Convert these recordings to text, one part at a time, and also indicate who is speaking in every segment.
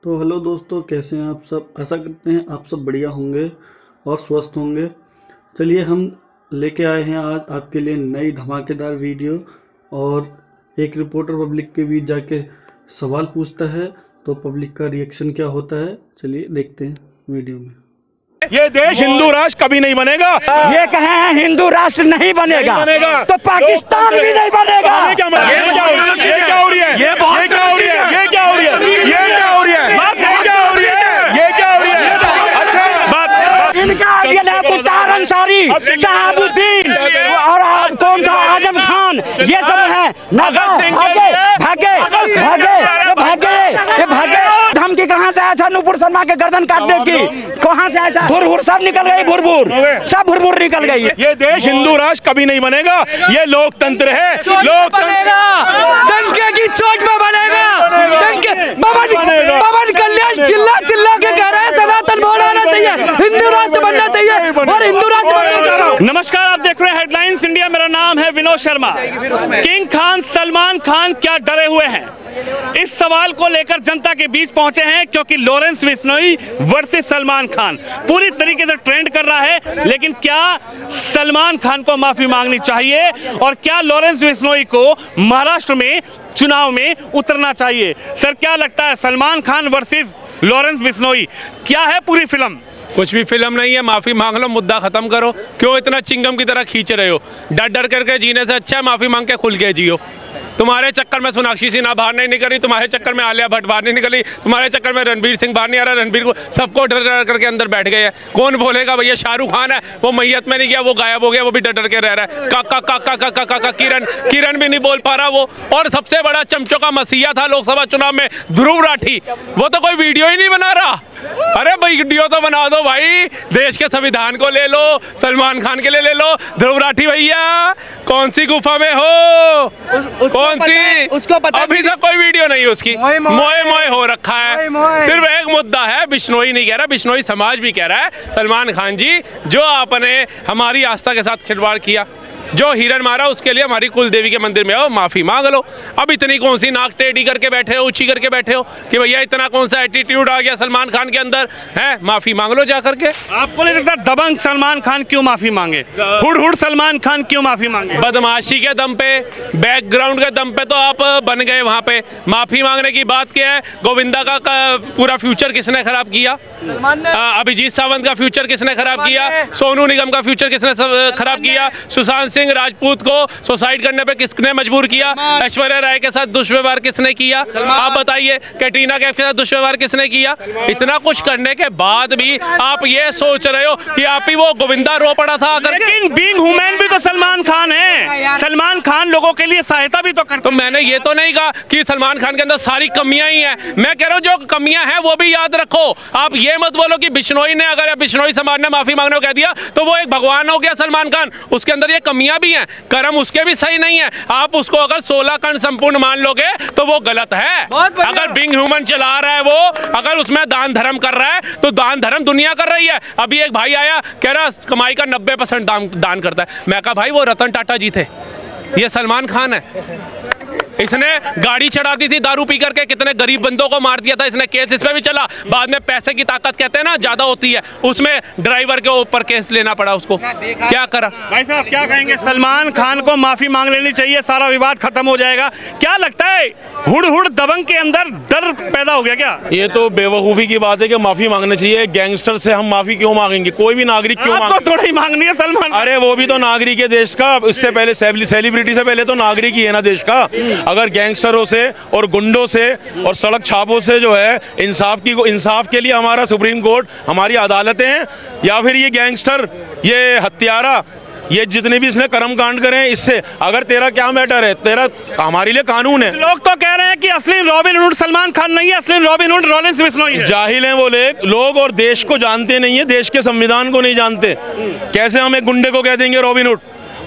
Speaker 1: तो हेलो दोस्तों, कैसे हैं आप सब। आशा करते हैं आप सब बढ़िया होंगे और स्वस्थ होंगे। चलिए हम लेके आए हैं आज आपके लिए नई धमाकेदार वीडियो, और एक रिपोर्टर पब्लिक के बीच जाके सवाल पूछता है तो पब्लिक का रिएक्शन क्या होता है। चलिए देखते हैं वीडियो में।
Speaker 2: ये देश हिंदू राष्ट्र कभी नहीं बनेगा।
Speaker 3: ये कहे हैं हिंदू राष्ट्र नहीं बनेगा, तो पाकिस्तान भी नहीं बनेगा।
Speaker 2: ये क्या हो रही है? ये क्या हो रही है? ये क्या हो रही है? ये क्या हो रही है? ये क्या हो रही है? ये क्या हो रही है? अच्छा बात
Speaker 3: इनका आइडियल है मुख्तार अंसारी, शहाबुद्दीन और कौन था आजम खान, ये सब है ना। भागे भागे भागे भागे भागे। धमकी कहाँ से आया था? नूपुर शर्मा के गर्दन काटने की कहाँ से आया था? भुरभुर सब निकल गई, भुरभुर सब भुरभुर निकल गई।
Speaker 2: ये देश हिंदू राष्ट्र कभी नहीं बनेगा। ये लोकतंत्र है। लोकतंत्र
Speaker 4: डंके की चोट में बनेगा। डंके पवन कल्याण चिल्ला चिल्ला के कह रहे हैं सनातन बोर्ड आना चाहिए, हिंदू राष्ट्र बनना चाहिए और हिंदू राष्ट्र बनना चाहिए।
Speaker 5: नमस्कार, आप देख रहे हैं हेडलाइंस इंडिया। मेरा नाम है विनोद शर्मा। किंग खान सलमान खान क्या डरे हुए हैं? इस सवाल को लेकर जनता के बीच पहुंचे हैं, क्योंकि लॉरेंस बिश्नोई वर्सेस सलमान खान पूरी तरीके से ट्रेंड कर रहा है। लेकिन क्या सलमान खान को माफी मांगनी चाहिए और क्या लॉरेंस बिश्नोई को महाराष्ट्र में चुनाव में उतरना चाहिए? सर क्या लगता है, सलमान खान वर्सेस लॉरेंस बिश्नोई क्या है पूरी फिल्म?
Speaker 4: कुछ भी फिल्म नहीं है। माफी मांग लो, मुद्दा खत्म करो। क्यों इतना चिंगम की तरह खींच रहे हो? डर डर करके जीने से अच्छा है माफी मांग के खुल के जियो। तुम्हारे चक्कर में सोनाक्षी सिन्हा बाहर नहीं निकली, तुम्हारे चक्कर में आलिया भट्ट बाहर नहीं निकली, तुम्हारे चक्कर में रणवीर सिंह बाहर नहीं आ रहा। रणवीर को सबको डर डर करके अंदर बैठ गए हैं। कौन बोलेगा भैया? शाहरुख खान है, वो मैयत में नहीं गया, वो गायब हो गया, वो भी डर डर के रह रहा है। काका काका काका काका किरण भी नहीं बोल पा रहा वो। और सबसे बड़ा चमचों का मसीहा था लोकसभा चुनाव में ध्रुव राठी, वो तो कोई वीडियो ही नहीं बना रहा। अरे भाई वीडियो तो बना दो भाई। देश के संविधान को ले लो, सलमान खान के लिए ले लो। ध्रुव राठी भैया कौन सी गुफा में हो? कौन सी? उसको पता अभी तक कोई वीडियो नहीं उसकी। मोए मोए हो रखा है। सिर्फ एक मुद्दा है, बिश्नोई नहीं कह रहा, बिश्नोई समाज भी कह रहा है, सलमान खान जी जो आपने हमारी आस्था के साथ खिलवाड़ किया, जो हिरन मारा, उसके लिए हमारी कुल देवी के मंदिर में आओ, माफी मांग लो। अब इतनी कौन सी नाक टेढ़ी करके बैठे हो, ऊंची करके बैठे हो कि भैया इतना कौन सा एटीट्यूड आ गया सलमान खान के अंदर है? माफी मांग लो जा करके।
Speaker 5: आपको नहीं लगता दबंग सलमान खान क्यों माफी मांगे? हुड़ हुड़ सलमान खान क्यों माफी मांगे?
Speaker 4: बदमाशी के दम पे, बैकग्राउंड के दम पे तो आप बन गए वहाँ पे। माफी मांगने की बात क्या है? गोविंदा का पूरा फ्यूचर किसने खराब किया? अभिजीत सावंत का फ्यूचर किसने खराब किया? सोनू निगम का फ्यूचर किसने खराब किया? सुशांत सिंह राजपूत को सुसाइड करने पे किसने मजबूर किया? ऐश्वर्या राय के साथ दुष्व्यवहार किसने किया? आप बताइए। कैटरीना कैफ के साथ दुष्व्यवहार किसने किया? इतना कुछ करने के बाद भी आप ये सोच रहे हो कि आप ही वो गोविंदा रो पड़ा था।
Speaker 5: लेकिन बीइंग ह्यूमन भी तो सलमान खान है। सलमान खान लोगों के लिए सहायता भी तो करता।
Speaker 4: तो मैंने ये तो नहीं कहा कि सलमान खान के अंदर सारी कमियां ही हैं। मैं कह रहा हूँ जो कमियां हैं वो भी याद रखो। आप ये मत बोलो कि बिश्नोई ने, अगर बिश्नोई समाज ने माफी मांगने को कह दिया तो वो एक भगवान हो गया सलमान खान। उसके अंदर ये कमियां भी हैं, कर्म उसके भी सही नहीं है। आप उसको अगर 16 कण संपूर्ण मान लोगे तो वो गलत है। अगर बीइंग ह्यूमन चला रहा है वो, अगर उसमें दान धर्म कर रहा है तो दान धर्म दुनिया कर रही है। अभी एक भाई आया कह रहा कमाई का 90% दान करता है। मैं कहा भाई वो रतन टाटा जी थे, ये सलमान खान है। इसने गाड़ी चढ़ा दी थी दारू पी करके, कितने गरीब बंदों को मार दिया था इसने। केस इस पे भी चला, बाद में पैसे की ताकत कहते हैं ना ज्यादा होती है, उसमें ड्राइवर के ऊपर केस लेना पड़ा उसको। क्या करा?
Speaker 5: भाई साहब क्या कहेंगे? सलमान खान को माफी मांग लेनी चाहिए, सारा विवाद खत्म हो जाएगा। क्या लगता है, हुड़ हुड़ दबंग के अंदर डर पैदा हो गया क्या?
Speaker 2: ये तो बेवकूफ़ी की बात है कि माफी मांगनी चाहिए। गैंगस्टर से हम माफी क्यों मांगेंगे? कोई भी नागरिक क्यों मांगे?
Speaker 5: थोड़ा ही मांगनी है सलमान।
Speaker 2: अरे वो भी तो नागरिक है देश का। इससे पहले सेलिब्रिटी से पहले तो नागरिक ही है ना देश का। अगर गैंगस्टरों से और गुंडों से और सड़क छापों से जो है इंसाफ के लिए हमारा सुप्रीम कोर्ट, हमारी अदालतें हैं, या फिर ये गैंगस्टर, ये हत्यारा, ये जितने भी इसने कर्म कांड करे हैं, इससे अगर तेरा क्या मैटर है? तेरा हमारे लिए कानून है।
Speaker 5: लोग तो कह रहे हैं कि असली रॉबिन हुड सलमान खान नहीं है, असली रॉबिन हुड लॉरेंस बिश्नोई है।
Speaker 2: जाहिल हैं वो लोग और देश को जानते नहीं है, देश के संविधान को नहीं जानते। कैसे हम एक गुंडे को कह देंगे रॉबिन हुड?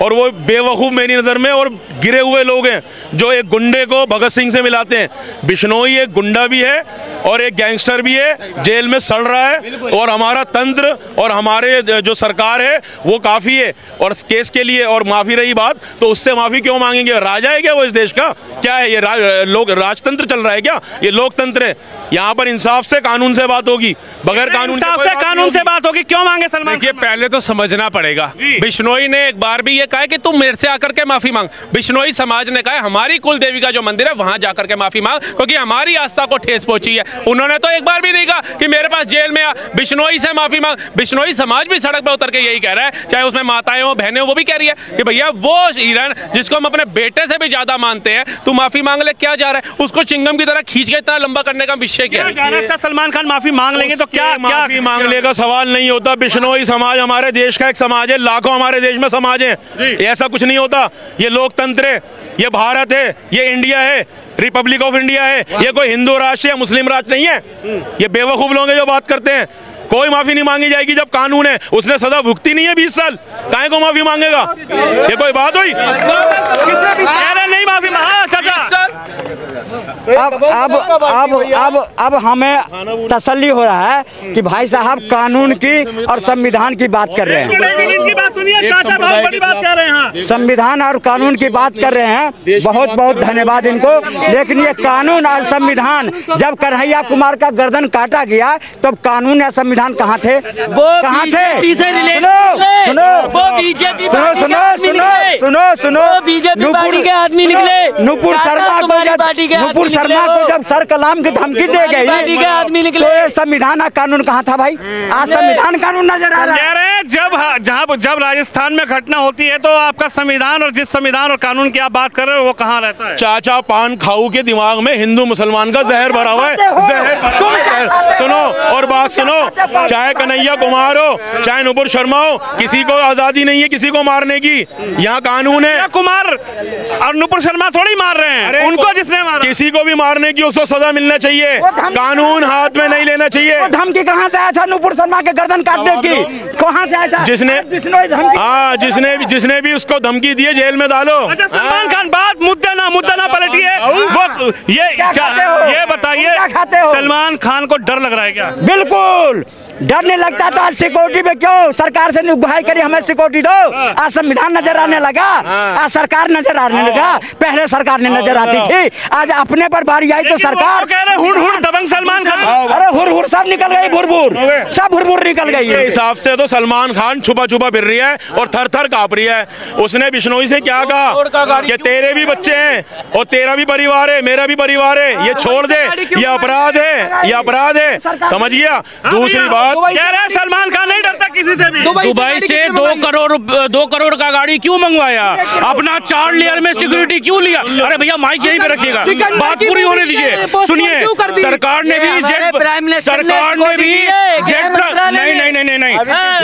Speaker 2: और वो बेवकूफ़ मेरी नज़र में और गिरे हुए लोग हैं जो एक गुंडे को भगत सिंह से मिलाते हैं। बिश्नोई एक गुंडा भी है और एक गैंगस्टर भी है, जेल में सड़ रहा है। और हमारा तंत्र और हमारे जो सरकार है वो काफ़ी है और केस के लिए। और माफ़ी रही बात, तो उससे माफ़ी क्यों मांगेंगे? राजा है क्या वो इस देश का? क्या है ये? लोग राजतंत्र चल रहा है क्या? ये लोकतंत्र है। यहाँ पर इंसाफ से कानून से बात होगी, बगैर कानून के
Speaker 5: इंसाफ
Speaker 2: कोई
Speaker 5: से
Speaker 2: बात
Speaker 5: कानून
Speaker 2: नहीं
Speaker 5: से
Speaker 2: होगी।
Speaker 5: बात होगी। क्यों मांगे सलमान
Speaker 4: देखिए
Speaker 5: खान?
Speaker 4: पहले तो समझना पड़ेगा, बिश्नोई ने एक बार भी ये कहा है कि तुम मेरे से आकर के माफी मांग। बिश्नोई समाज ने कहा है हमारी कुल देवी का जो मंदिर है वहां जाकर के माफी मांग, क्योंकि हमारी आस्था को ठेस पहुंची है। उन्होंने तो एक बार भी नहीं कहा कि मेरे पास जेल में आ, बिश्नोई से माफी मांग। बिश्नोई समाज भी सड़क पर उतर के यही कह रहा है, चाहे उसमें माताएं हो बहनें हो, वो भी कह रही है कि भैया वो हिरन जिसको हम अपने बेटे से भी ज्यादा मानते हैं, तू माफी मांग ले, क्या जा रहा है? उसको चिंगम की तरह खींच के इतना लंबा करने का विषय क्या है?
Speaker 5: अच्छा, सलमान खान माफी मांग लेंगे तो क्या
Speaker 2: माफी मांगने का सवाल नहीं होता। बिश्नोई समाज हमारे देश का एक समाज है, लाखों हमारे देश में समाज है, ऐसा कुछ नहीं होता। ये लोकतंत्र है, ये भारत है, ये इंडिया है, रिपब्लिक ऑफ इंडिया है, ये कोई हिंदू राष्ट्र या मुस्लिम राष्ट्र नहीं है। ये बेवकूफ लोग हैं जो बात करते हैं। कोई माफी नहीं मांगी जाएगी जब कानून है, उसने सजा भुगती नहीं है 20 साल, काहे को माफी मांगेगा? ये कोई बात हुई?
Speaker 5: नहीं माफी
Speaker 3: अब हमें तसल्ली हो रहा है कि भाई साहब कानून की और संविधान की बात कर रहे हैं।
Speaker 5: इनकी बात सुनिए, चाचा बहुत बड़ी बात कह रहे हैं।
Speaker 3: संविधान और कानून की बात कर रहे हैं, बहुत बहुत धन्यवाद इनको। लेकिन ये कानून और संविधान, जब कन्हैया कुमार का गर्दन काटा गया तब कानून या संविधान कहाँ थे? कहाँ थे? सुनो नुपुर शर्मा को जब सर कलाम की धमकी दे गई तो ये संविधान और कानून कहाँ था भाई? आज संविधान कानून नजर आ रहा है।
Speaker 5: जब राजस्थान में घटना होती है तो आपका संविधान और जिस संविधान और कानून की आप बात कर रहे हो वो कहाँ रहता है?
Speaker 2: चाचा पान खाऊ के दिमाग में हिंदू मुसलमान का जहर भरा हुआ है, जहर भरा हुआ है। सुनो और बात सुनो, चाहे कन्हैया कुमार हो चाहे नुपुर शर्मा हो, किसी को आजादी नहीं है किसी को मारने की। यहाँ कानून है।
Speaker 5: कुमार और नुपुर शर्मा थोड़ी मार रहे हैं, उनको जिसने मारा,
Speaker 2: किसी को भी मारने की उसको सजा मिलना चाहिए, कानून हाथ में नहीं लेना चाहिए।
Speaker 3: धमकी कहाँ से आया था नुपुर शर्मा के गर्दन काटने की? कहाँ से आया था?
Speaker 2: जिसने भी उसको धमकी दी है जेल में डालो।
Speaker 5: अच्छा सलमान खान, बात मुद्दा ना पलटिए। वो ये बताइए, सलमान खान को डर लग रहा है क्या?
Speaker 3: बिल्कुल डर नहीं लगता तो आज सिक्योरिटी पे क्यों सरकार से गुहाई करी हमें सिक्योरिटी दो? आज संविधान नजर आने लगा, आज सरकार नजर आने लगा। पहले सरकार नहीं नजर आती थी, आज अपने पर बारी आई तो सरकार
Speaker 5: कह रहे हुड़ दबंग सलमान खान।
Speaker 3: अरे हुर सब निकल गई, भुरभुर सब भुरभुर निकल गई।
Speaker 2: हिसाब से तो सलमान खान छुपा छुपा फिर रही है और थर थर कांप रही है। उसने बिश्नोई से क्या कहा कि तेरे भी बच्चे हैं और तेरा भी परिवार है, मेरा भी परिवार है, ये छोड़ दे, ये अपराध है, ये अपराध है, समझ गया? दूसरी बात
Speaker 5: कह रहे हैं सलमान खान नहीं डरता किसी से भी।
Speaker 6: दुबई से 2 करोड़ का गाड़ी क्यों मंगवाया? अपना 4 लेयर में सिक्योरिटी क्यों लिया? अरे भैया माइक यहीं पे रखिएगा, बात पूरी होने दीजिए। सुनिए, सरकार ने भी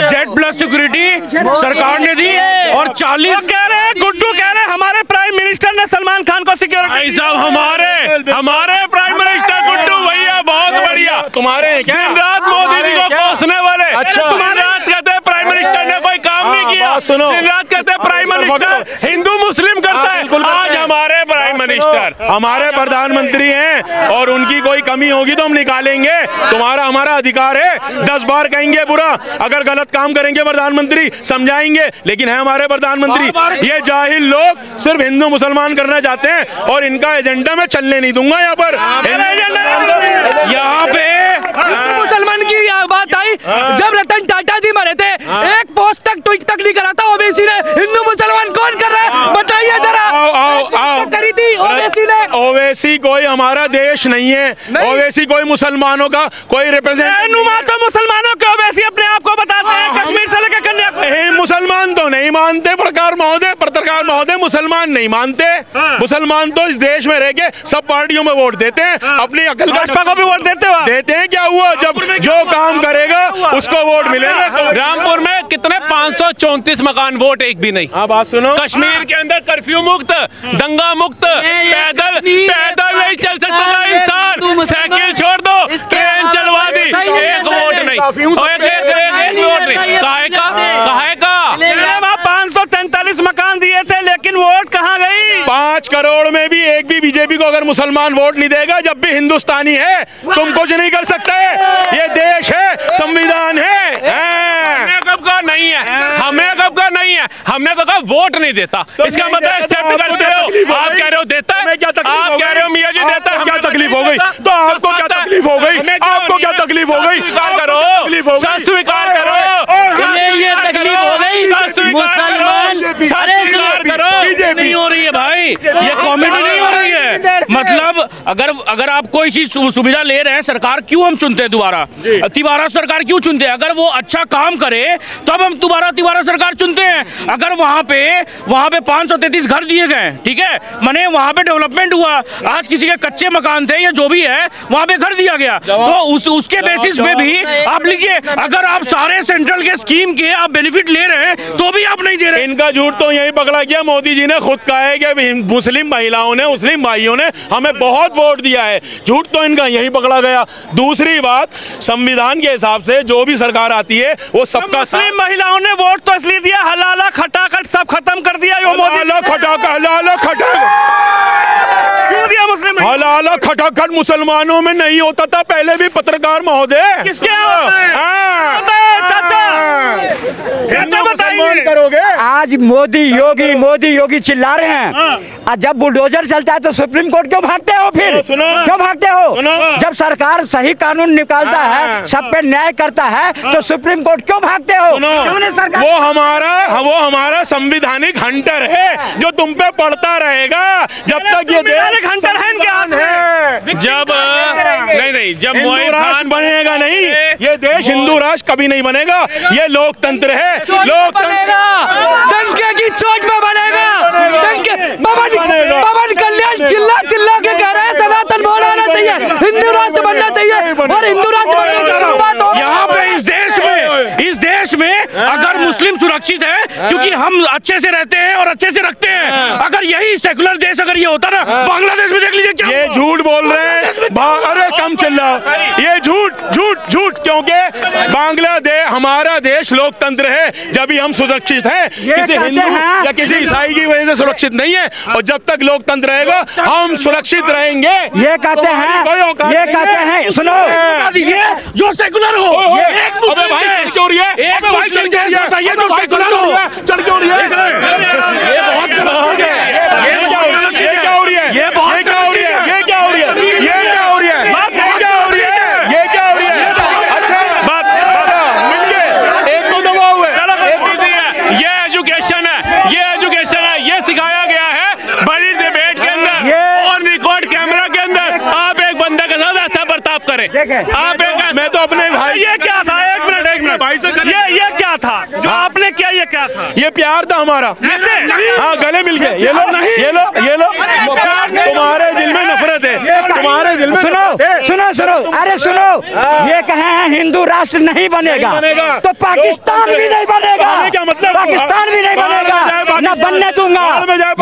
Speaker 6: Z+ सिक्योरिटी सरकार ने दी और 40
Speaker 5: कह रहे हैं, गुड्डू कह रहे हैं हमारे प्राइम मिनिस्टर ने सलमान खान को सिक्योरिटी।
Speaker 4: साहब हमारे प्राइम मिनिस्टर गुड्डू भैया बहुत बढ़िया,
Speaker 2: तुम्हारे
Speaker 4: दिन रात मोदी जी को कोसने वाले।
Speaker 2: अच्छा।
Speaker 4: दिन रात कहते हैं प्राइम मिनिस्टर ने कोई काम नहीं किया,
Speaker 2: सुनो।
Speaker 4: दिन रात कहते हैं प्राइम मिनिस्टर हिंदू मुस्लिम करता है। आज हमारे प्राइम मिनिस्टर
Speaker 2: हमारे प्रधानमंत्री हैं और उनकी कोई कमी होगी तो हम निकालेंगे। तुम्हारा हमारा अधिकार है, 10 बार कहेंगे बुरा, अगर गलत काम करेंगे प्रधानमंत्री समझाएंगे, लेकिन है हमारे प्रधानमंत्री। ये जाहिल लोग सिर्फ हिंदू मुसलमान करना चाहते हैं और इनका एजेंडा मैं चलने नहीं दूंगा। यहाँ पर
Speaker 6: यहाँ पे मुसलमान की बात आई, जब रतन टाटा जी मरे थे एक पोस्ट तक ट्वीट तक नहीं करा था ओवैसी ने। हिंदू मुसलमान कौन कर रहा है बताइए जरा।
Speaker 2: आओ
Speaker 6: करी थी ओवैसी ने।
Speaker 2: ओवैसी कोई हमारा देश नहीं है, ओवैसी कोई मुसलमानों का कोई रिप्रेजेंटेटिव
Speaker 5: तो मुसलमानों के ओवैसी अपने आप को बताते हैं, कश्मीर से लेकर कन्याकुमारी।
Speaker 2: मुसलमान तो नहीं मानते पत्रकार महोदय मुसलमान नहीं मानते। मुसलमान तो इस देश में रह के सब पार्टियों में वोट देते हैं, अपनी अकल
Speaker 5: भाजपा को भी वोट देते
Speaker 2: हैं। क्या हुआ? जब जो काम करेगा उसको वोट मिलेगा।
Speaker 4: रामपुर में कितने 534 मकान, वोट एक भी नहीं।
Speaker 2: हाँ बात सुनो,
Speaker 4: कश्मीर के अंदर कर्फ्यू मुक्त, दंगा मुक्त, पैदल नहीं चल सकता था इंसान, साइकिल छोड़ दो, ट्रेन चलवा दी, एक वोट नहीं, एक वोट नहीं। काहे का
Speaker 5: 543 मकान दिए थे लेकिन वोट कहाँ गई?
Speaker 2: 5 करोड़ में भी एक भी बीजेपी को अगर मुसलमान वोट नहीं देगा, जब भी हिंदुस्तानी है तुम कुछ नहीं कर सकते। ये देश है, संविधान है।
Speaker 4: हमने कब कहा नहीं है, हमने तो कहा वोट नहीं देता। इसका मतलब एक्सेप्ट करते हो? आप कह रहे हो देता है, आप कह रहे हो मियां जी देता है,
Speaker 2: तकलीफ हो गई तो आपको क्या तकलीफ हो गई? आपको क्या तकलीफ हो गई?
Speaker 4: स्वीकार करो,
Speaker 6: ये तकलीफ हो गई। मुसलमान सारे बीजेपी नहीं हो रही है भाई, ये कॉमेडी नहीं हो रही है। मतलब अगर आप कोई चीज सुविधा ले रहे हैं, सरकार क्यों हम चुनते हैं दोबारा? तिवारा सरकार क्यों चुनते हैं? अगर वो अच्छा काम करे तब हम दोबारा तिवारा सरकार चुनते हैं। अगर वहां पे 533 घर दिए गए, ठीक है, माने वहां पे डेवलपमेंट हुआ, आज किसी के कच्चे मकान थे या जो भी है वहां पे घर दिया गया, तो उसके बेसिस पे भी आप लीजिए। अगर आप सारे सेंट्रल के स्कीम के आप बेनिफिट ले रहे हैं तो भी आप नहीं दे रहे।
Speaker 2: इनका झूठ तो यही पकड़ा गया। मोदी जी ने खुद कहा है कि मुस्लिम महिलाओं ने, मुस्लिम भाइयों ने हमें बहुत वोट दिया है। झूठ तो इनका यही पकड़ा गया। दूसरी बात, संविधान के हिसाब से जो भी सरकार आती है वो सबका
Speaker 5: मुस्लिम महिलाओं ने वोट तो इसलिए दिया, हलाला खटाखट सब खत्म कर दिया।
Speaker 2: हलाला खटाखट मुसलमानों में नहीं होता था पहले भी, पत्रकार महोदय।
Speaker 5: किसके
Speaker 2: करोगे?
Speaker 3: आज मोदी योगी चिल्ला रहे हैं, और जब बुलडोजर चलता है तो सुप्रीम कोर्ट क्यों भागते हो? फिर क्यों भागते हो? जब सरकार सही कानून निकालता है, सब पे न्याय करता है, तो सुप्रीम कोर्ट क्यों भागते हो?
Speaker 2: वो हमारा संविधानिक हंटर है जो तुम पे पड़ता रहेगा जब तक ये देश
Speaker 5: हंटर है इनके हाथ है।
Speaker 4: जब नहीं जब
Speaker 2: हिंदू राष्ट्र बनेगा नहीं, ये देश हिंदू राष्ट्र कभी नहीं बनेगा। ये लोकतंत्र है, लोकतंत्र
Speaker 7: डंके की चोट में बनेगा। डंके पवन कल्याण चिल्ला के कह रहे हैं सनातन बोर्ड आना चाहिए, हिंदू राष्ट्र बनना चाहिए, और हिंदू राष्ट्र बनने की शुरुआत हो।
Speaker 6: यहाँ पे इस देश में अगर मुस्लिम सुरक्षित है क्योंकि हम अच्छे से रहते हैं और अच्छे से रखते हैं। अगर यही सेकुलर देश अगर ये होता ना, बांग्लादेश में देख लीजिए क्या।
Speaker 2: ये झूठ बोल रहे हैं। अरे कम चिल्लाओ। ये झूठ क्योंकि बांग्लादेश हमारा देश लोकतंत्र है, जब भी हम सुरक्षित हैं। किसी हिंदू या किसी ईसाई की वजह से सुरक्षित नहीं है, और जब तक लोकतंत्र रहेगा हम सुरक्षित रहेंगे।
Speaker 3: ये कहते हैं सुनो,
Speaker 6: जो सेकुलर हो,
Speaker 2: अबे भाई क्यों रही है?
Speaker 6: एक मुस्लिम देश बताइए जो सेकुलर हो।
Speaker 2: चढ़ क्यों रही है?
Speaker 6: ये बहुत गलत हो गया।
Speaker 2: ये क्या हो रही है? ये क्या हो रही है? ये क्या हो रही है? ये क्या हो रही है? ये क्या हो रही है? ये क्या हो रही है? ये क्या हो रही है? अच्छा बात मिल गए, एक को दबा हुए।
Speaker 4: ये एजुकेशन है, ये सिखाया गया है बड़ी डिबेट के अंदर और रिकॉर्ड कैमरा के अंदर। आप एक बंदे के साथ ऐसा बर्ताव करें। आप
Speaker 2: मैं तो अपने भाई,
Speaker 5: ये क्या था? एक मिनट
Speaker 2: भाई से
Speaker 5: ये क्या था जो आपने किया? ये क्या था?
Speaker 2: ये प्यार था हमारा। हाँ, गले मिल गए। ये लो तुम्हारे दिल में नफरत है, तुम्हारे दिल में।
Speaker 3: सुनो अरे सुनो, ये कहे हैं हिंदू राष्ट्र नहीं बनेगा तो पाकिस्तान भी नहीं बनेगा।
Speaker 2: क्या मतलब?
Speaker 3: पाकिस्तान भी नहीं बनेगा, न बनने दूंगा।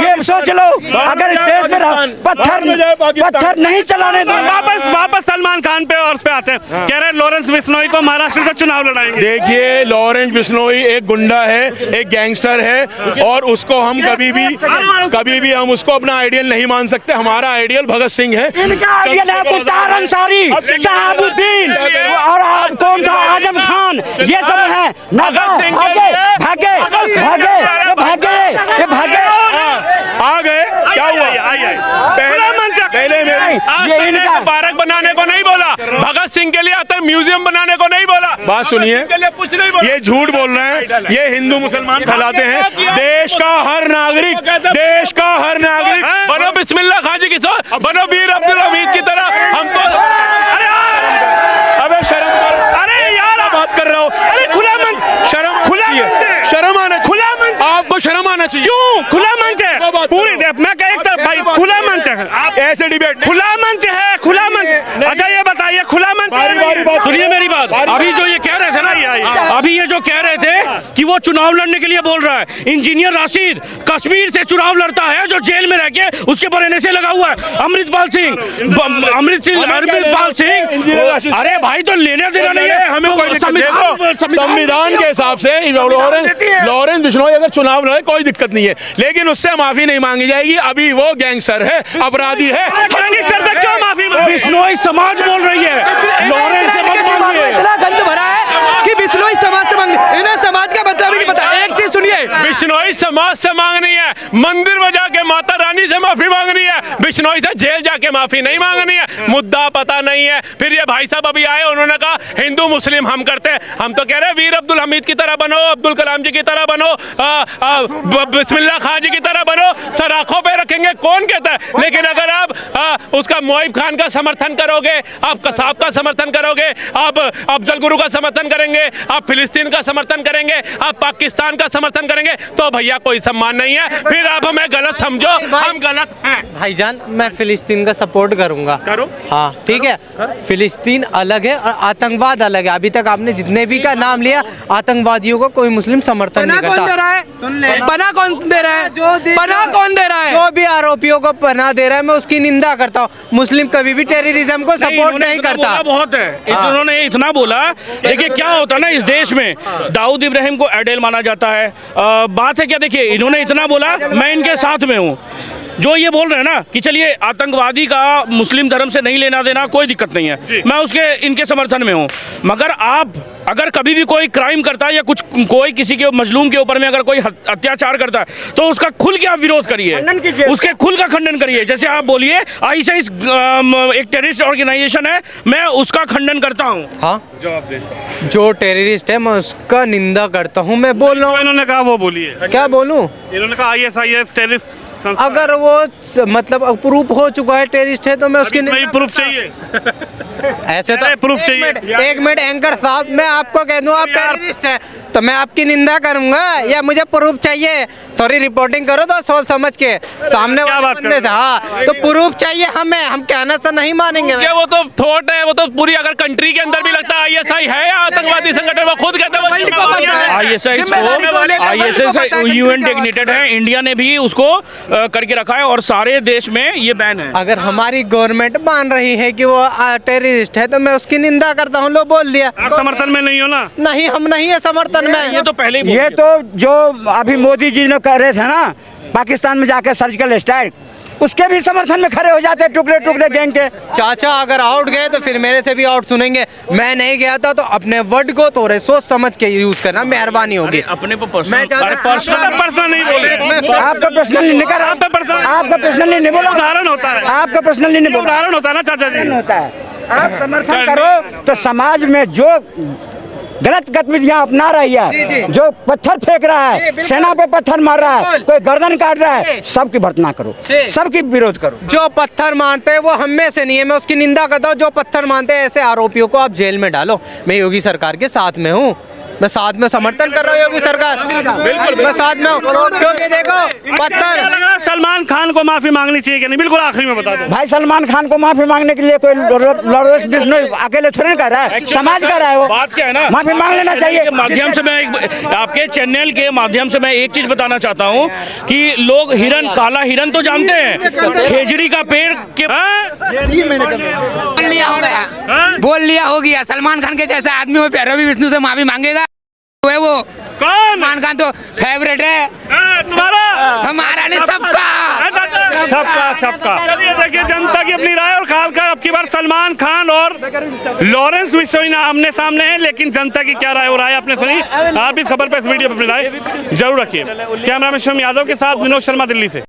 Speaker 3: ये सोच लो, अगर देश में पत्थर नहीं चलाने दूंगा।
Speaker 5: वापस सलमान खान पे और उस पे आते हैं। कह रहे हैं लॉरेंस बिश्नोई को महाराष्ट्र से चुनाव लड़ाएंगे।
Speaker 2: देखिए, लॉरेंस बिश्नोई एक गुंडा है, एक गैंगस्टर है, और उसको हम कभी भी हम उसको अपना आइडियल नहीं मान सकते। हमारा आइडियल भगत सिंह है।
Speaker 3: इनका आइडियल है कुतार अंसारी, शहाबुद्दीन और कौन था, आजम खान, ये सब है। भागे
Speaker 2: आ गए। क्या हुआ? पहले
Speaker 4: ये इनका पार्क बनाने को नहीं बोला, भगत सिंह के लिए आता है म्यूजियम बनाने को नहीं बोला।
Speaker 2: बात सुनिए,
Speaker 4: कुछ नहीं बोला।
Speaker 2: ये झूठ बोल रहे हैं, ये हिंदू मुसलमान फैलाते हैं। देश का हर नागरिक
Speaker 4: बनो बिस्मिल्लाह खान जी की सो, बनो वीर अब्दुल हमीद की तरह। हम तो
Speaker 2: अबे शर्म कर।
Speaker 5: अरे यार
Speaker 2: बात कर रहा हूँ।
Speaker 5: अरे खुला मंच,
Speaker 2: शर्म आना,
Speaker 5: खुला मंच,
Speaker 2: आपको शर्म आना चाहिए।
Speaker 5: क्यों? खुला मंच है पूरी देश। मैं कह भाई खुला मंच है,
Speaker 2: ऐसे डिबेट
Speaker 5: खुला मंच है, खुला मंच। अच्छा ये बताइए, खुला मंच
Speaker 6: सुनिए मेरी बात। अभी जो ये कह रहे थे ना, अभी ये जो कह रहे थे कि वो चुनाव लड़ने के लिए बोल रहा है। इंजीनियर राशिद कश्मीर से चुनाव लड़ता है, जो जेल में रह के उसके पर एनएसए लगा हुआ है। अमृतपाल सिंह, अरे भाई तो लेने देना नहीं है
Speaker 2: हमें। कोई संविधान के हिसाब से लॉरेंस बिश्नोई अगर चुनाव लड़े कोई दिक्कत नहीं है, लेकिन उससे माफी नहीं मांगी जाएगी। अभी वो गैंगस्टर है, अपराधी है।
Speaker 5: गैंगस्टर से क्यों माफी?
Speaker 6: बिश्नोई समाज बोल रही है, लॉरेंस से मत मांगिए।
Speaker 7: इतना गंद भरा है कि बिश्नोई समाज से मांग, इन्हें समाज का मतलब ही नहीं पता। एक चीज सुनिए,
Speaker 4: बिश्नोई समाज से मांगनी है, मंदिर में जाके माता रानी से माफी मांगनी है, बिश्नोई से जेल जाके माफी नहीं मांगनी है। मुद्दा पता नहीं है। फिर ये भाई साहब अभी आए, उन्होंने कहा हिंदू मुस्लिम हम करते हैं। हम तो कह रहे हैं वीर अब्दुल हमीद की तरह बनो, अब्दुल कलाम जी की तरह बनो, बिस्मिल्लाह खान जी की तरह बनो, सराखों पे रखेंगे, कौन कहता है। लेकिन अगर आप उसका मुइब खान का समर्थन करोगे, आप कसाब का समर्थन करोगे, आप अफजल गुरु का समर्थन करेंगे, आप फिलिस्तीन का समर्थन करेंगे, आप पाकिस्तान का समर्थन करेंगे, तो भैया कोई सम्मान नहीं है। फिर आप हमें गलत समझो, हम गलत हैं।
Speaker 8: भाईजान मैं फिलिस्तीन का सपोर्ट करूंगा।
Speaker 4: करो।
Speaker 8: हाँ ठीक है, फिलिस्तीन अलग है और आतंकवाद अलग है। अभी तक आपने जितने भी का नाम लिया, आतंकवादियों को कोई मुस्लिम समर्थन नहीं करता।
Speaker 7: पना कौन दे रहा है? पना कौन दे रहा है?
Speaker 8: जो भी आरोपियों को पनाह दे रहा है, मैं उसकी निंदा करता हूँ। मुस्लिम कभी भी टेररिज्म को सपोर्ट नहीं करता।
Speaker 6: बहुत है, इन्होंने इतना बोला। देखिए क्या होता है ना, इस देश में दाऊद इब्राहिम को एडेल माना जाता है। बात है क्या, देखिए इन्होंने इतना बोला, मैं इनके साथ में हूँ। जो ये बोल रहे हैं ना कि चलिए आतंकवादी का मुस्लिम धर्म से नहीं लेना देना, कोई दिक्कत नहीं है, मैं उसके इनके समर्थन में हूँ। मगर आप अगर कभी भी कोई क्राइम करता है या कुछ कोई किसी के मजलूम के ऊपर में अगर कोई अत्याचार करता है, तो उसका खुल के आप विरोध करिए, उसके खुल का खंडन करिए। जैसे आप बोलिए आईएसआई एक टेररिस्ट ऑर्गेनाइजेशन है, मैं उसका खंडन करता हूँ।
Speaker 8: हाँ जवाब दे। जो टेररिस्ट है मैं उसका निंदा करता हूँ। मैं बोल रहा हूँ।
Speaker 5: इन्होंने कहा वो बोलिए,
Speaker 8: क्या बोलूँ?
Speaker 5: इन्होंने कहा ISIS टेररिस्ट।
Speaker 8: अगर वो मतलब प्रूफ हो चुका है टेररिस्ट है, तो मैं उसकी
Speaker 5: प्रूफ चाहिए।
Speaker 8: ऐसे तो
Speaker 5: प्रूफ चाहिए।
Speaker 8: एक मिनट एंकर साहब, मैं आपको कह दूं आप टेररिस्ट हैं तो मैं आपकी निंदा करूंगा, या मुझे प्रूफ चाहिए? थोड़ी रिपोर्टिंग करो तो सोच समझ के सामने वाले बंदे से। हाँ तो प्रूफ चाहिए हमें, हम कहना से नहीं मानेंगे।
Speaker 4: वो तो थॉट है, वो तो पूरी अगर कंट्री के अंदर भी लगता है ISI है या आतंकवादी संगठन, वो खुद कहते हैं
Speaker 6: ISIS UN डेजिग्नेटेड है, इंडिया ने भी उसको करके रखा है और सारे देश में ये बैन है।
Speaker 8: अगर हमारी गवर्नमेंट मान रही है कि वो टेररिस्ट है, तो मैं उसकी निंदा करता हूँ। लो बोल दिया।
Speaker 5: आप समर्थन में नहीं हो ना?
Speaker 8: नहीं, हम नहीं है समर्थन में।
Speaker 6: ये तो पहले ही
Speaker 3: ये तो जो अभी मोदी जी ने कह रहे थे ना, पाकिस्तान में जाकर सर्जिकल स्ट्राइक, उसके भी समर्थन में खड़े हो जाते टुकड़े टुकड़े गैंग के।
Speaker 8: चाचा अगर आउट गए तो फिर मेरे से भी आउट सुनेंगे। मैं नहीं गया था, तो अपने वर्ड को थोड़े सोच समझ के यूज करना, मेहरबानी होगी।
Speaker 6: अपने पे
Speaker 8: मैं
Speaker 5: पर्सनल नहीं बोले।
Speaker 3: आपका पर्सनली नहीं कर, आपका पर्सनली नहीं बोला,
Speaker 5: उदाहरण होता है,
Speaker 3: आपका पर्सनली नहीं बोला,
Speaker 5: उदाहरण होता है ना चाचा जी।
Speaker 3: होता है। आप समर्थन करो तो समाज में जो गलत गतिविधियां अपना रही है, जो पत्थर फेंक रहा है, सेना पे पत्थर मार रहा है, कोई गर्दन काट रहा है, सबकी भर्त्सना करो, सबकी विरोध करो।
Speaker 8: जो पत्थर मारते हैं वो हम में से नहीं है, मैं उसकी निंदा करता हूँ। जो पत्थर मारते हैं ऐसे आरोपियों को आप जेल में डालो। मैं योगी सरकार के साथ में हूँ, मैं साथ में समर्थन कर रहा हूँ योगी सरकार, मैं साथ में हूँ। क्योंकि देखो पत्थर,
Speaker 5: सलमान खान को माफी मांगनी चाहिए कि नहीं? बिल्कुल आखिरी में बता दो।
Speaker 3: भाई सलमान खान को माफी मांगने के लिए कोई लॉरेंस बिश्नोई अकेले थोड़ी कर रहा है, समाज कर रहा है। वो
Speaker 6: बात क्या है ना,
Speaker 3: माफी मांग लेना चाहिए।
Speaker 6: माध्यम से मैं आपके चैनल के माध्यम से मैं एक चीज बताना चाहता हूँ कि लोग हिरन, काला हिरन तो जानते हैं, खेजड़ी का पेड़ के
Speaker 7: बोल लिया हो गया। सलमान खान के जैसा आदमी वो रवि विष्णु से माफी मांगेगा? है वो
Speaker 5: कौन?
Speaker 7: सलमान खान तो फेवरेट है
Speaker 5: तुम्हारा,
Speaker 7: हमारा नहीं,
Speaker 5: सबका। चलिए देखिए जनता की अपनी राय, और खालकर अब की बार सलमान खान और लॉरेंस बिश्नोई आमने सामने हैं, लेकिन जनता की क्या राय हो रहा है आपने सुनी। आप इस खबर पर, इस वीडियो पर अपनी राय जरूर रखिए। कैमरामैन शिवम यादव के साथ विनोद शर्मा, दिल्ली से।